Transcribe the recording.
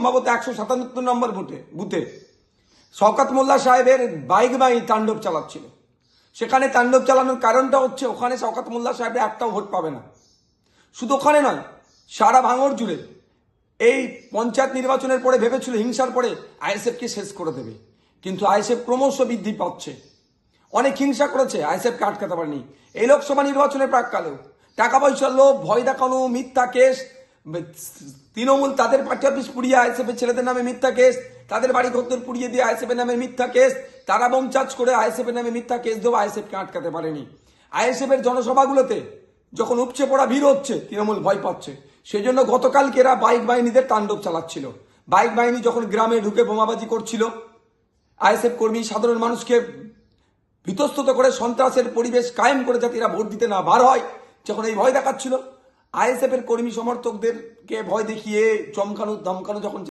সম্ভবত 177 নম্বর বুথে শওকত মোল্লা সাহেবের বাইক বাহিনী তাণ্ডব চালাচ্ছিল। সেখানে তাণ্ডব চালানোর কারণটা হচ্ছে ওখানে শওকত মোল্লা সাহেবের একটাও ভোট পাবে না। শুধু ওখানে নয়, সারা ভাঙড় জুড়ে এই পঞ্চায়েত নির্বাচনের পরে ভেবেছিল হিংসার পরে আইএসএফকে শেষ করে দেবে, কিন্তু আইএসএফ ক্রমশ বৃদ্ধি পাচ্ছে। অনেক হিংসা করেছে, আইএসএফকে আটকাতে পারেনি। এই লোকসভা নির্বাচনের প্রাককালেও টাকা পয়সার লোভ, ভয় দেখানো, মিথ্যা কেস, তৃণমূল তাদের পার্টি অফিস পুড়িয়ে আইএসএফের ছেলেদের নামে মিথ্যা কেস, তাদের বাড়ি ঘর পুড়িয়ে দিয়ে আইএসএফের নামে মিথ্যা কেস, তারা বোম চার্জ করে আইএসএফের নামে মিথ্যা কেস দেওয়া আইএসএফকে আটকাতে পারেনি। আইএসএফের জনসভাগুলোতে যখন উপচে পড়া ভিড় হচ্ছে, তৃণমূল ভয় পাচ্ছে। সেই জন্য গতকালকে এরা বাইক বাহিনীদের তাণ্ডব চালাচ্ছিল। বাইক বাহিনী যখন গ্রামে ঢুকে বোমাবাজি করছিল, আইএসএফ কর্মী সাধারণ মানুষকে বিতস্তত করে সন্ত্রাসের পরিবেশ কায়েম করে যাতে এরা ভোট দিতে না বার হয়, যখন এই ভয় দেখাচ্ছিল, আইএসএফ এর কর্মী সমর্থকদেরকে ভয় দেখিয়ে চমকানো ধমকানো যখন